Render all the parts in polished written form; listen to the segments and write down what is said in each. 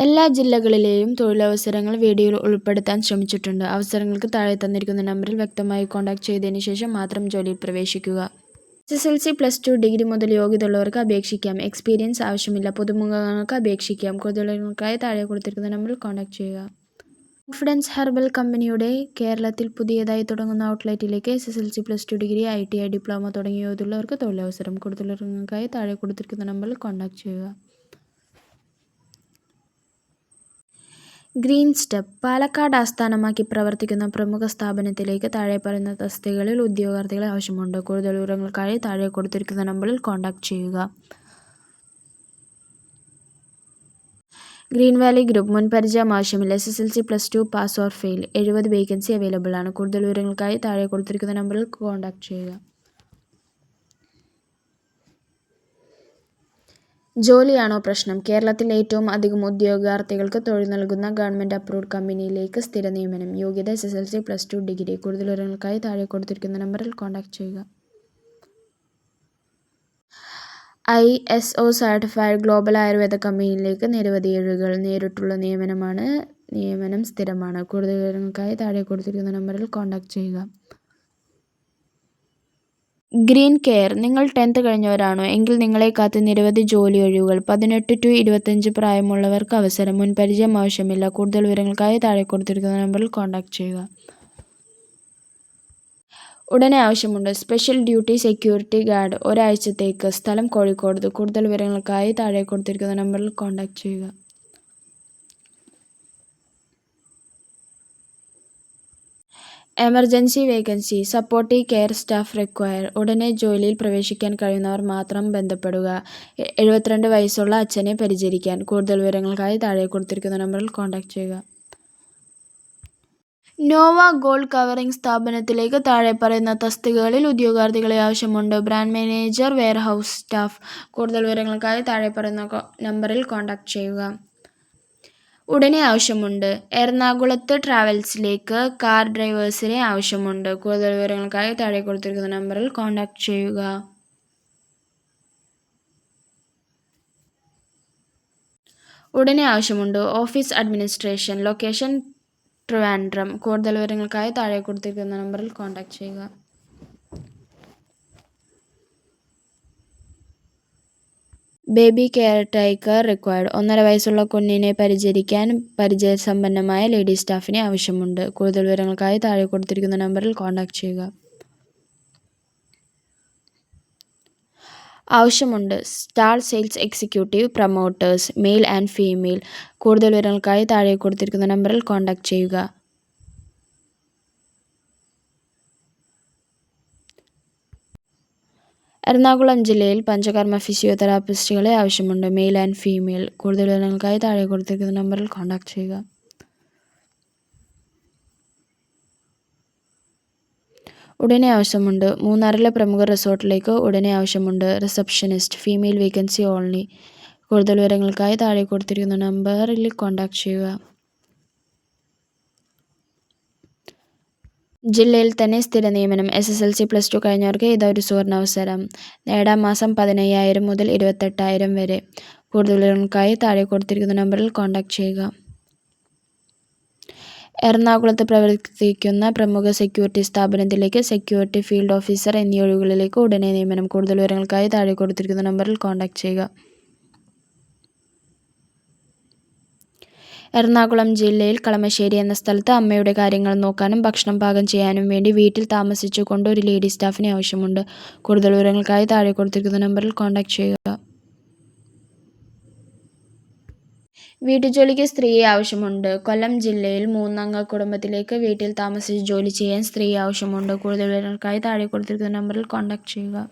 എല്ലാ ജില്ലകളിലെയും തൊഴിലവസരങ്ങൾ വീഡിയോയിൽ ഉൾപ്പെടുത്താൻ ശ്രമിച്ചിട്ടുണ്ട്. അവസരങ്ങൾക്ക് താഴെ തന്നിരിക്കുന്ന നമ്പറിൽ വ്യക്തമായി കോൺടാക്ട് ചെയ്തതിന് ശേഷം മാത്രം ജോലിയിൽ പ്രവേശിക്കുക. SSLC, +2, ഡിഗ്രി മുതൽ യോഗ്യതയുള്ളവർക്ക് അപേക്ഷിക്കാം. എക്സ്പീരിയൻസ് ആവശ്യമില്ല. പുതുമുഖങ്ങൾക്ക് അപേക്ഷിക്കാം. കൂടുതൽ വിവരങ്ങൾക്കായി താഴെ കൊടുത്തിരിക്കുന്ന നമ്പറിൽ കോൺടാക്ട് ചെയ്യുക. കോൺഫിഡൻസ് ഹെർബൽ കമ്പനിയുടെ കേരളത്തിൽ പുതിയതായി തുടങ്ങുന്ന ഔട്ട്ലെറ്റിലേക്ക് SSLC, +2, ഡിഗ്രി, ITI, ഡിപ്ലോമ തുടങ്ങിയ യോഗ്യതയുള്ളവർക്ക് തൊഴിലവസരം. കൂടുതൽ വിവരങ്ങൾക്കായി താഴെ കൊടുത്തിരിക്കുന്ന നമ്പറിൽ കോൺടാക്ട് ചെയ്യുക. ഗ്രീൻ സ്റ്റെപ്പ് പാലക്കാട് ആസ്ഥാനമാക്കി പ്രവർത്തിക്കുന്ന പ്രമുഖ സ്ഥാപനത്തിലേക്ക് താഴെ പറയുന്ന തസ്തികകളിൽ ഉദ്യോഗാർത്ഥികളെ ആവശ്യമുണ്ട്. കൂടുതൽ വിവരങ്ങൾക്കായി താഴെ കൊടുത്തിരിക്കുന്ന നമ്പറിൽ കോൺടാക്ട് ചെയ്യുക. ഗ്രീൻ വാലി ഗ്രൂപ്പ് മുൻപരിചയം ആവശ്യമില്ല. SSLC, +2 pass or fail. 70 vacancy available ആണ്. കൂടുതൽ വിവരങ്ങൾക്കായി താഴെ കൊടുത്തിരിക്കുന്ന നമ്പറിൽ കോൺടാക്ട് ചെയ്യുക. ജോലിയാണോ പ്രശ്നം? കേരളത്തിൽ ഏറ്റവും അധികം ഉദ്യോഗാർത്ഥികൾക്ക് തൊഴിൽ നൽകുന്ന ഗവൺമെന്റ് അപ്രൂവ്ഡ് കമ്പനിയിലേക്ക് സ്ഥിര നിയമനം. യോഗ്യത SSLC, +2, ഡിഗ്രി. കൂടുതൽ വിവരങ്ങൾക്കായി താഴെ കൊടുത്തിരിക്കുന്ന നമ്പറിൽ കോൺടാക്ട് ചെയ്യുക. ISO സർട്ടിഫൈഡ് ഗ്ലോബൽ ആയുർവേദ കമ്പനിയിലേക്ക് നിരവധി ഒഴിവുകൾ. നേരിട്ടുള്ള നിയമനമാണ്. നിയമനം സ്ഥിരമാണ്. കൂടുതൽ വിവരങ്ങൾക്കായി താഴെ കൊടുത്തിരിക്കുന്ന നമ്പറിൽ കോൺടാക്ട് ചെയ്യുക. ഗ്രീൻ കെയർ നിങ്ങൾ 10th കഴിഞ്ഞവരാണോ എങ്കിൽ നിങ്ങളെ കാത്ത് നിരവധി ജോലി ഒഴിവുകൾ. 18 to 25 പ്രായമുള്ളവർക്ക് അവസരം. മുൻപരിചയം ആവശ്യമില്ല. കൂടുതൽ വിവരങ്ങൾക്കായി താഴെ കൊടുത്തിരിക്കുന്ന നമ്പറിൽ കോൺടാക്ട് ചെയ്യുക. ഉടനെ ആവശ്യമുണ്ട്. സ്പെഷ്യൽ ഡ്യൂട്ടി സെക്യൂരിറ്റി ഗാർഡ് ഒരാഴ്ചത്തേക്ക്. സ്ഥലം കോഴിക്കോട്. കൂടുതൽ വിവരങ്ങൾക്കായി താഴെ കൊടുത്തിരിക്കുന്ന നമ്പറിൽ കോൺടാക്ട് ചെയ്യുക. Emergency vacancy supportive care staff require. ഉടനെ ജോലിയിൽ പ്രവേശിക്കാൻ കഴിയുന്നവർ മാത്രം ബന്ധപ്പെടുക. 72 വയസ്സുള്ള അച്ഛനെ പരിചരിക്കാൻ. കൂടുതൽ വിവരങ്ങൾക്കായി താഴെ കൊടുത്തിരിക്കുന്ന നമ്പറിൽ കോൺടാക്ട് ചെയ്യുക. നോവ ഗോൾഡ് കവറിംഗ് സ്ഥാപനത്തിലേക്ക് താഴെ പറയുന്ന തസ്തികകളിൽ ഉദ്യോഗാർത്ഥികളെ ആവശ്യമുണ്ട്. Brand manager, warehouse staff. കൂടുതൽ വിവരങ്ങൾക്കായി താഴെ പറയുന്ന നമ്പറിൽ കോൺടാക്ട് ചെയ്യുക. ഉടനെ ആവശ്യമുണ്ട്. എറണാകുളത്ത് ട്രാവൽസിലേക്ക് കാർ ഡ്രൈവേഴ്സിനെ ആവശ്യമുണ്ട്. കൂടുതൽ വിവരങ്ങൾക്കായി താഴെ കൊടുത്തിരിക്കുന്ന നമ്പറിൽ കോൺടാക്ട് ചെയ്യുക. ഉടനെ ആവശ്യമുണ്ട്. Office administration. ലൊക്കേഷൻ ട്രിവാൻഡ്രം. കൂടുതൽ വിവരങ്ങൾക്കായി താഴെ കൊടുത്തിരിക്കുന്ന നമ്പറിൽ കോൺടാക്ട് ചെയ്യുക. Baby care taker required. 1.5 വയസ്സുള്ള കുഞ്ഞിനെ പരിചരിക്കാൻ പരിചയസമ്പന്നമായ ലേഡി സ്റ്റാഫിനെ ആവശ്യമുണ്ട്. കൂടുതൽ വിവരങ്ങൾക്കായി താഴെ കൊടുത്തിരിക്കുന്ന നമ്പറിൽ കോൺടാക്ട് ചെയ്യുക. ആവശ്യമുണ്ട്. Stall sales executive, promoters, male and female. കൂടുതൽ വിവരങ്ങൾക്കായി താഴെ കൊടുത്തിരിക്കുന്ന നമ്പറിൽ കോൺടാക്ട് ചെയ്യുക. എറണാകുളം ജില്ലയിൽ പഞ്ചകർമ്മ ഫിസിയോതെറാപ്പിസ്റ്റുകളെ ആവശ്യമുണ്ട്. Male and female. കൂടുതൽ വിവരങ്ങൾക്കായി താഴെ കൊടുത്തിരിക്കുന്ന നമ്പറിൽ കോൺടാക്ട് ചെയ്യുക. ഉടനെ ആവശ്യമുണ്ട്. മൂന്നാറിലെ പ്രമുഖ റിസോർട്ടിലേക്ക് ഉടനെ ആവശ്യമുണ്ട്. റിസപ്ഷനിസ്റ്റ്. Female vacancy only. കൂടുതൽ വിവരങ്ങൾക്കായി താഴെ കൊടുത്തിരിക്കുന്ന നമ്പറിൽ കോൺടാക്ട് ചെയ്യുക. ജില്ലയിൽ തന്നെ സ്ഥിര നിയമനം. SSLC, +2 കഴിഞ്ഞവർക്ക് ഇതൊരു സുവർണാവസരം. നേടാം. മാസം 15,000 മുതൽ 28,000 വരെ. കൂടുതൽ വിവരങ്ങൾക്കായി താഴെ കൊടുത്തിരിക്കുന്ന നമ്പറിൽ കോൺടാക്ട് ചെയ്യുക. എറണാകുളത്ത് പ്രവർത്തിക്കുന്ന പ്രമുഖ സെക്യൂരിറ്റി സ്ഥാപനത്തിലേക്ക് സെക്യൂരിറ്റി ഫീൽഡ് ഓഫീസർ എന്നീ ഒഴിവുകളിലേക്ക് ഉടനെ നിയമനം. കൂടുതൽ വിവരങ്ങൾക്കായി താഴെ കൊടുത്തിരിക്കുന്ന നമ്പറിൽ കോൺടാക്ട് ചെയ്യുക. എറണാകുളം ജില്ലയിൽ കളമശ്ശേരി എന്ന സ്ഥലത്ത് അമ്മയുടെ കാര്യങ്ങൾ നോക്കാനും ഭക്ഷണം പാകം ചെയ്യാനും വേണ്ടി വീട്ടിൽ താമസിച്ചുകൊണ്ട് ഒരു ലേഡി സ്റ്റാഫിനെ ആവശ്യമുണ്ട്. കൂടുതൽ വിവരങ്ങൾക്കായി താഴെ കൊടുത്തിരിക്കുന്ന നമ്പറിൽ കോൺടാക്ട് ചെയ്യുക. വീട്ടുജോലിക്ക് സ്ത്രീയെ ആവശ്യമുണ്ട്. കൊല്ലം ജില്ലയിൽ 3-അംഗ കുടുംബത്തിലേക്ക് വീട്ടിൽ താമസിച്ച് ജോലി ചെയ്യാൻ സ്ത്രീയെ ആവശ്യമുണ്ട്. കൂടുതൽ വിവരങ്ങൾക്കായി താഴെ കൊടുത്തിരിക്കുന്ന നമ്പറിൽ കോൺടാക്ട് ചെയ്യുക.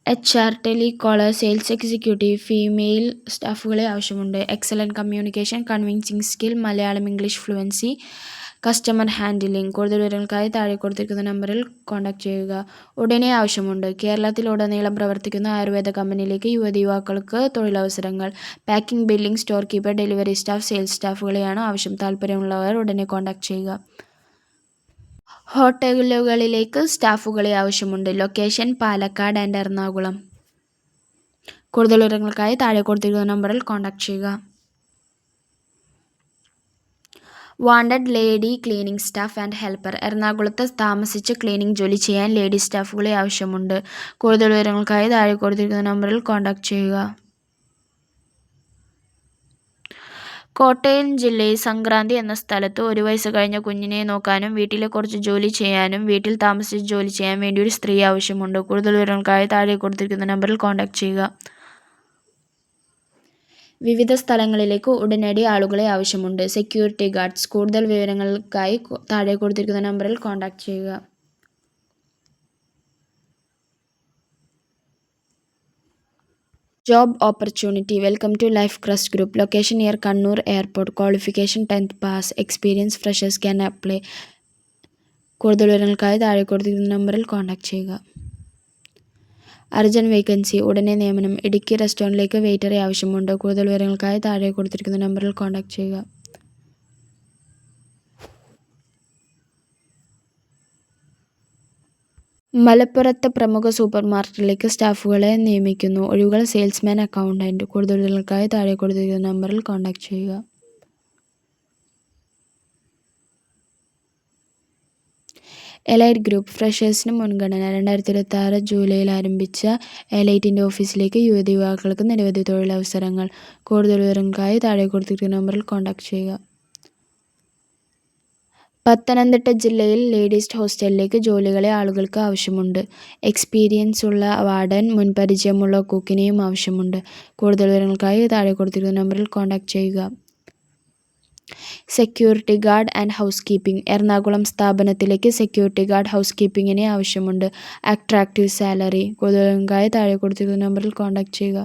HR, telecaller, sales executive, female സ്റ്റാഫുകളെ ആവശ്യമുണ്ട്. Excellent communication, convincing skill, Malayalam English fluency, customer handling. കൂടുതൽ വിവരങ്ങൾക്കായി താഴെ കൊടുത്തിരിക്കുന്ന നമ്പറിൽ കോൺടാക്ട് ചെയ്യുക. ഉടനെ ആവശ്യമുണ്ട്. കേരളത്തിലുടനീളം പ്രവർത്തിക്കുന്ന ആയുർവേദ കമ്പനിയിലേക്ക് യുവതിയുവാക്കൾക്ക് തൊഴിലവസരങ്ങൾ. Packing, billing, store keeper, delivery staff, sales സ്റ്റാഫുകളെയാണ് ആവശ്യം. താൽപ്പര്യമുള്ളവർ ഉടനെ കോൺടാക്ട് ചെയ്യുക. ഹോട്ടലുകളിലേക്ക് സ്റ്റാഫുകളെ ആവശ്യമുണ്ട്. Location Palakkad and Ernakulam. കൂടുതൽ വിവരങ്ങൾക്കായി താഴെ കൊടുത്തിരിക്കുന്ന നമ്പറിൽ കോൺടാക്ട് ചെയ്യുക. Wanted lady cleaning staff and helper. എറണാകുളത്ത് താമസിച്ച് ക്ലീനിംഗ് ജോലി ചെയ്യാൻ ലേഡി സ്റ്റാഫുകളെ ആവശ്യമുണ്ട്. കൂടുതൽ വിവരങ്ങൾക്കായി താഴെ കൊടുത്തിരിക്കുന്ന നമ്പറിൽ കോൺടാക്ട് ചെയ്യുക. കോട്ടയം ജില്ലയിൽ സംക്രാന്തി എന്ന സ്ഥലത്ത് 1 വയസ്സ് കഴിഞ്ഞ കുഞ്ഞിനെ നോക്കാനും വീട്ടിലെ കുറച്ച് ജോലി ചെയ്യാനും വീട്ടിൽ താമസിച്ച് ജോലി ചെയ്യാൻ വേണ്ടി ഒരു സ്ത്രീ ആവശ്യമുണ്ട്. കൂടുതൽ വിവരങ്ങൾക്കായി താഴെ കൊടുത്തിരിക്കുന്ന നമ്പറിൽ കോൺടാക്ട് ചെയ്യുക. വിവിധ സ്ഥലങ്ങളിലേക്ക് ഉടനടി ആളുകളെ ആവശ്യമുണ്ട്. Security guards. കൂടുതൽ വിവരങ്ങൾക്കായി താഴെ കൊടുത്തിരിക്കുന്ന നമ്പറിൽ കോൺടാക്ട് ചെയ്യുക. Job opportunity. Welcome to Life Crest Group. Location near Kannur airport. Qualification 10th pass. Experience freshers can apply. കൂടുതൽ വിവരങ്ങൾക്കായി താഴെ കൊടുത്തിരിക്കുന്ന നമ്പറിൽ കോൺടാക്ട് ചെയ്യുക. Urgent vacancy. ഉടനെ നിയമനം. ഇടുക്കി റെസ്റ്റോറൻറ്റിലേക്ക് വെയിറ്ററെ ആവശ്യമുണ്ട്. കൂടുതൽ വിവരങ്ങൾക്കായി താഴെ കൊടുത്തിരിക്കുന്ന നമ്പറിൽ കോൺടാക്ട് ചെയ്യുക. മലപ്പുറത്ത് പ്രമുഖ സൂപ്പർ മാർക്കറ്റിലേക്ക് സ്റ്റാഫുകളെ നിയമിക്കുന്നു. ഒഴിവുകൾ സെയിൽസ്മാൻ, അക്കൗണ്ടന്റ്. കൂടുതൽ വിവരങ്ങൾക്കായി താഴെ കൊടുത്തിരിക്കുന്ന നമ്പറിൽ കോൺടാക്ട് ചെയ്യുക. Elite group. ഫ്രഷേഴ്സിന് മുൻഗണന. 2026 ജൂലൈയിൽ ആരംഭിച്ച എലൈറ്റിൻ്റെ ഓഫീസിലേക്ക് യുവക്കൾക്ക് നിരവധി തൊഴിലവസരങ്ങൾ. കൂടുതൽ വിവരങ്ങൾക്കായി താഴെ കൊടുത്തിരിക്കുന്ന നമ്പറിൽ കോൺടാക്ട് ചെയ്യുക. പത്തനംതിട്ട ജില്ലയിൽ ലേഡീസ് ഹോസ്റ്റലിലേക്ക് ജോലികളെ ആളുകൾക്ക് ആവശ്യമുണ്ട്. എക്സ്പീരിയൻസ് ഉള്ള വാർഡൻ, മുൻപരിചയമുള്ള കുക്കിനെയും ആവശ്യമുണ്ട്. കൂടുതൽ വിവരങ്ങൾക്കായി താഴെ കൊടുത്തിരിക്കുന്ന നമ്പറിൽ കോൺടാക്ട് ചെയ്യുക. Security guard and house keeping. Ernakulam സ്ഥാപനത്തിലേക്ക് സെക്യൂരിറ്റി ഗാർഡ്, ഹൗസ് കീപ്പിങ്ങിനെ ആവശ്യമുണ്ട്. Attractive salary. കൂടുതൽ വിവരങ്ങൾക്കായി താഴെ കൊടുത്തിരിക്കുന്ന നമ്പറിൽ കോൺടാക്ട് ചെയ്യുക.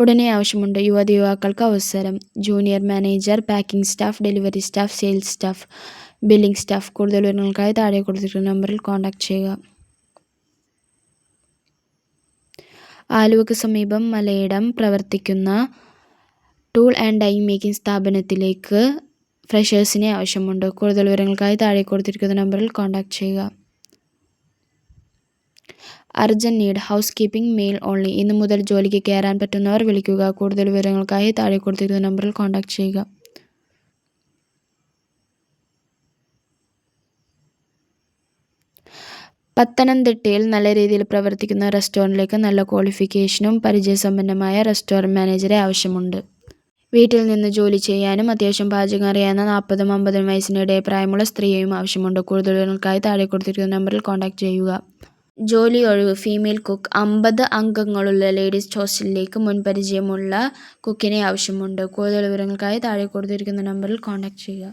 ഉടനെ ആവശ്യമുണ്ട്. യുവാക്കൾക്ക് അവസരം. Junior manager, packing staff, delivery staff, sales staff, billing staff. കൂടുതൽ വിവരങ്ങൾക്കായി താഴെ കൊടുത്തിരിക്കുന്ന നമ്പറിൽ കോൺടാക്ട് ചെയ്യുക. ആലുവയ്ക്ക് സമീപം മലയിടം പ്രവർത്തിക്കുന്ന ടൂൾ ആൻഡ് ഡൈ മേക്കിംഗ് സ്ഥാപനത്തിലേക്ക് ഫ്രഷേഴ്സിനെ ആവശ്യമുണ്ട്. കൂടുതൽ വിവരങ്ങൾക്കായി താഴെ കൊടുത്തിരിക്കുന്ന നമ്പറിൽ കോൺടാക്ട് ചെയ്യുക. Urgent need. Housekeeping male only. ഇന്നു മുതൽ ജോലിക്ക് കയറാൻ പറ്റുന്നവർ വിളിക്കുക. കൂടുതൽ വിവരങ്ങൾക്കായി താഴെ കൊടുത്തിരിക്കുന്ന നമ്പറിൽ കോൺടാക്ട് ചെയ്യുക. പത്തനംതിട്ടയിൽ നല്ല രീതിയിൽ പ്രവർത്തിക്കുന്ന റെസ്റ്റോറൻറ്റിലേക്ക് നല്ല ക്വാളിഫിക്കേഷനും പരിചയസമ്പന്നമായ റെസ്റ്റോറൻറ്റ് മാനേജറെ ആവശ്യമുണ്ട്. വീട്ടിൽ നിന്ന് ജോലി ചെയ്യാനും അത്യാവശ്യം പാചകം അറിയാവുന്ന 40-50 വയസ്സിനിടെ പ്രായമുള്ള സ്ത്രീയെയും ആവശ്യമുണ്ട്. കൂടുതൽ വിവരങ്ങൾക്കായി താഴെ കൊടുത്തിരിക്കുന്ന നമ്പറിൽ കോൺടാക്ട് ചെയ്യുക. ജോലി ഒഴിവ്. Female cook. 50 അംഗങ്ങളുള്ള ലേഡീസ് ഹോസ്റ്റലിലേക്ക് മുൻപരിചയമുള്ള കുക്കിനെ ആവശ്യമുണ്ട്. കൂടുതൽ വിവരങ്ങൾക്കായി താഴെ കൊടുത്തിരിക്കുന്ന നമ്പറിൽ കോൺടാക്ട് ചെയ്യുക.